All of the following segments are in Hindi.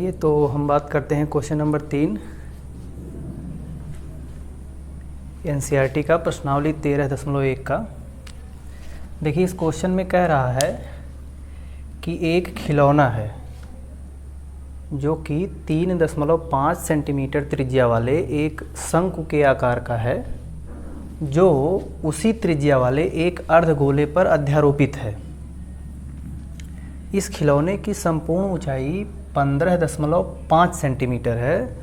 ये तो हम बात करते हैं क्वेश्चन नंबर 3 एनसीईआरटी का प्रश्नावली 13.1 का। देखिए इस क्वेश्चन में कह रहा है कि एक खिलौना है जो कि 3.5 सेंटीमीटर त्रिज्या वाले एक शंकु के आकार का है जो उसी त्रिज्या वाले एक अर्धगोले पर अध्यारोपित है। इस खिलौने की संपूर्ण ऊंचाई 15.5 सेंटीमीटर है।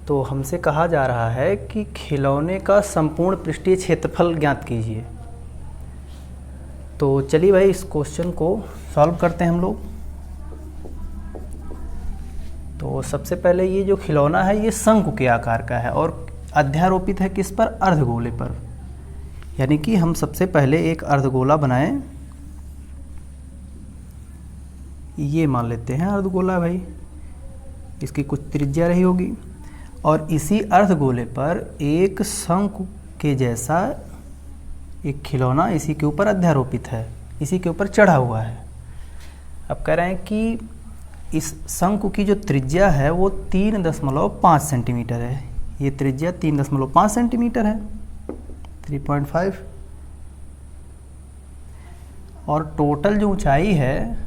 तो हमसे कहा जा रहा है कि खिलौने का संपूर्ण पृष्ठीय क्षेत्रफल ज्ञात कीजिए। तो चलिए भाई इस क्वेश्चन को सॉल्व करते हैं हम लोग। तो सबसे पहले ये जो खिलौना है ये शंकु के आकार का है और अध्यारोपित है किस पर? अर्धगोले पर। यानी कि हम सबसे पहले एक अर्धगोला बनाएं। ये मान लेते हैं अर्धगोला भाई, इसकी कुछ त्रिज्या रही होगी और इसी अर्धगोले पर एक शंकु के जैसा एक खिलौना इसी के ऊपर अध्यारोपित है, इसी के ऊपर चढ़ा हुआ है। अब कह रहे हैं कि इस शंकु की जो त्रिज्या है वो 3.5 सेंटीमीटर है। ये त्रिज्या 3.5 सेंटीमीटर है, 3.5, और टोटल जो ऊंचाई है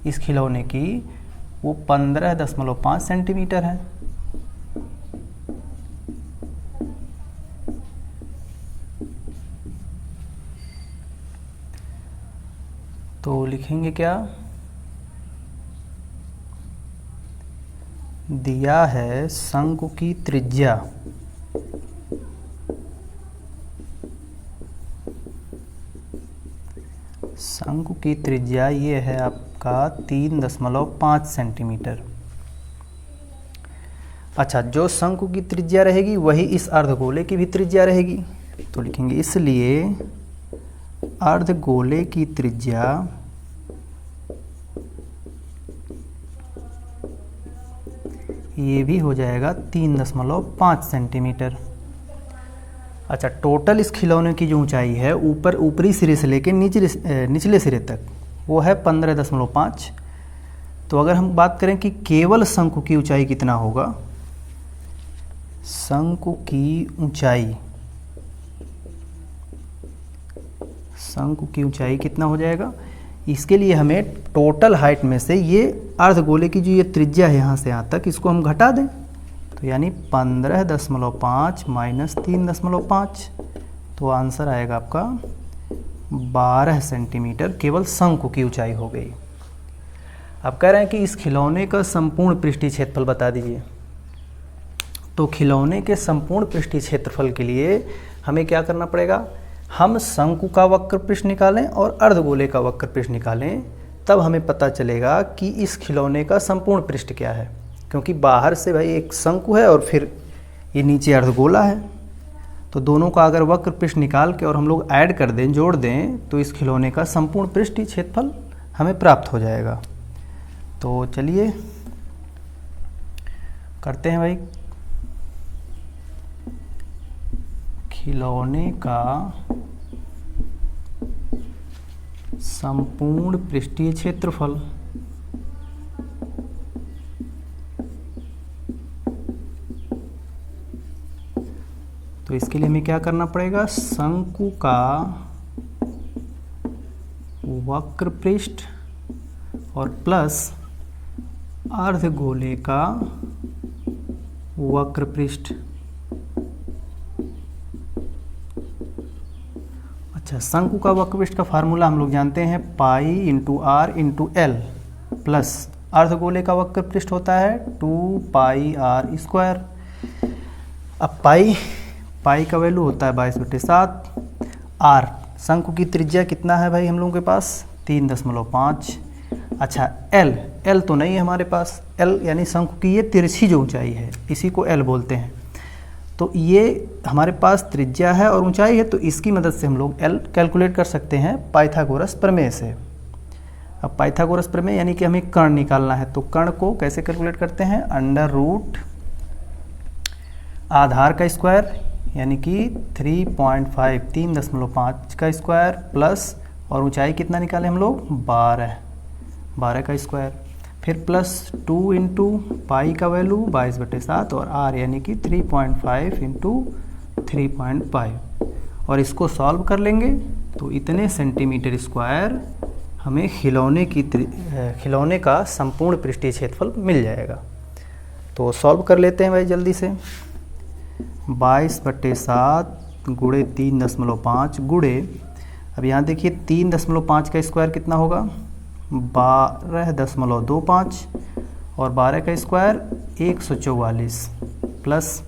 इस खिलौने की वो 15.5 सेंटीमीटर है। तो लिखेंगे क्या? दिया है शंकु की त्रिज्या ये है आपका 3.5 सेंटीमीटर। अच्छा, जो शंकु की त्रिज्या रहेगी वही इस अर्धगोले की भी त्रिज्या रहेगी। तो लिखेंगे इसलिए अर्धगोले की त्रिज्या ये भी हो जाएगा 3.5 सेंटीमीटर। अच्छा, टोटल इस खिलौने की जो ऊंचाई है ऊपरी सिरे से लेकर निचले सिरे तक वो है 15.5। तो अगर हम बात करें कि केवल शंकु की ऊंचाई कितना होगा, शंकु की ऊंचाई कितना हो जाएगा, इसके लिए हमें टोटल हाइट में से ये अर्धगोले की जो ये त्रिज्या है यहाँ से यहाँ तक इसको हम घटा दें। तो यानी 15.5 माइनस 3.5, तो आंसर आएगा आपका 12 सेंटीमीटर केवल शंकु की ऊंचाई हो गई। अब कह रहे हैं कि इस खिलौने का संपूर्ण पृष्ठीय क्षेत्रफल बता दीजिए। तो खिलौने के संपूर्ण पृष्ठीय क्षेत्रफल के लिए हमें क्या करना पड़ेगा? हम शंकु का वक्र पृष्ठ निकालें और अर्धगोले का वक्र पृष्ठ निकालें, तब हमें पता चलेगा कि इस खिलौने का संपूर्ण पृष्ठ क्या है। क्योंकि बाहर से भाई एक शंकु है और फिर ये नीचे अर्धगोला है, तो दोनों का अगर वक्र पृष्ठ निकाल के और हम लोग ऐड कर दें, जोड़ दें, तो इस खिलौने का संपूर्ण पृष्ठीय क्षेत्रफल हमें प्राप्त हो जाएगा। तो चलिए करते हैं भाई। खिलौने का संपूर्ण पृष्ठीय क्षेत्रफल तो इसके लिए हमें क्या करना पड़ेगा? शंकु का वक्र पृष्ठ और प्लस अर्धगोले का वक्र पृष्ठ। अच्छा, शंकु का वक्र पृष्ठ का फार्मूला हम लोग जानते हैं, pi into r into l, plus अर्धगोले का वक्र पृष्ठ होता है 2 पाई आर स्क्वायर। अब पाई का वैल्यू होता है 22/7। आर शंकु की त्रिज्या कितना है भाई हम लोगों के पास? 3.5। अच्छा, एल तो नहीं है हमारे पास। एल यानी शंकु की ये तिरछी जो ऊंचाई है इसी को एल बोलते हैं। तो ये हमारे पास त्रिज्या है और ऊंचाई है, तो इसकी मदद से हम लोग एल कैलकुलेट कर सकते हैं पाइथागोरस प्रमेय से। अब पाइथागोरस प्रमेय यानी कि हमें कर्ण निकालना है, तो कर्ण को कैसे कैलकुलेट करते हैं? अंडर रूट आधार का स्क्वायर यानी कि 3.5 का स्क्वायर प्लस और ऊंचाई कितना निकाले हम लोग? 12 का स्क्वायर। फिर प्लस 2 इंटू पाई का वैल्यू 22/7 और आर यानी कि 3.5 इंटू 3.5 और इसको सॉल्व कर लेंगे तो इतने सेंटीमीटर स्क्वायर हमें खिलौने का संपूर्ण पृष्ठीय क्षेत्रफल मिल जाएगा। तो सॉल्व कर लेते हैं भाई जल्दी से। 22/7 गुणे 3.5 गुणे, अब यहाँ देखिए 3.5 का स्क्वायर कितना होगा 12.25 और 12 का स्क्वायर 144 प्लस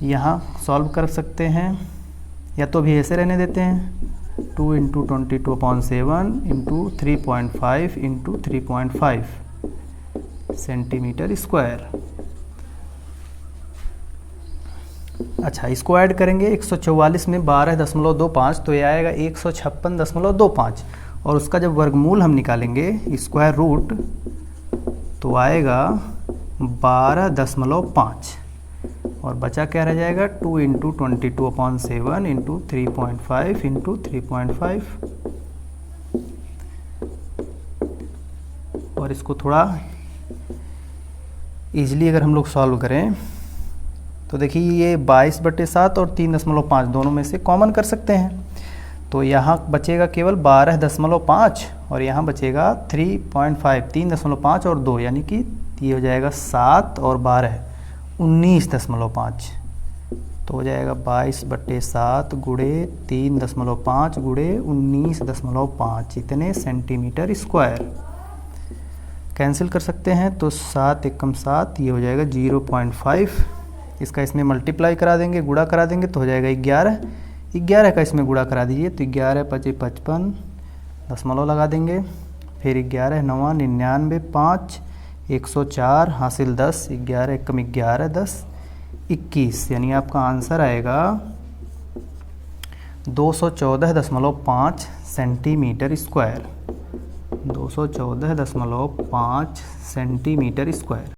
यहाँ सॉल्व कर सकते हैं या तो भी ऐसे रहने देते हैं 2 into 22/7 into 3.5 into 3.5 centimetre square. अच्छा, इसको ऐड करेंगे 144 में 12.25 तो ये आएगा 156.25 और उसका जब वर्गमूल हम निकालेंगे स्क्वायर रूट तो आएगा 12.5 और बचा क्या रह जाएगा 2 इंटू 22/7 इंटू 3.5 इंटू 3.5 और इसको थोड़ा ईजिली अगर हम लोग सॉल्व करें तो देखिए ये 22/7 और 3.5 दोनों में से कॉमन कर सकते हैं तो यहाँ बचेगा केवल 12.5 और यहाँ बचेगा 3.5 3.5 और 2 यानी कि ये हो जाएगा 7 और 12 19.5 तो हो जाएगा 22/7 गुणे 3.5 गुणे 19.5 इतने सेंटीमीटर स्क्वायर। कैंसिल कर सकते हैं तो 7 एकम 7 ये हो जाएगा 0.5, इसका इसमें मल्टीप्लाई करा देंगे गुणा करा देंगे तो हो जाएगा 11 का इसमें गुणा करा दीजिए तो 11 × 5 = 55 दशमलव लगा देंगे फिर 11 × 9 = 99 5 104 हासिल 10 11 एकम 11 10 21 यानी आपका आंसर आएगा 214.5 सेंटीमीटर स्क्वायर 214.5 सेंटीमीटर स्क्वायर।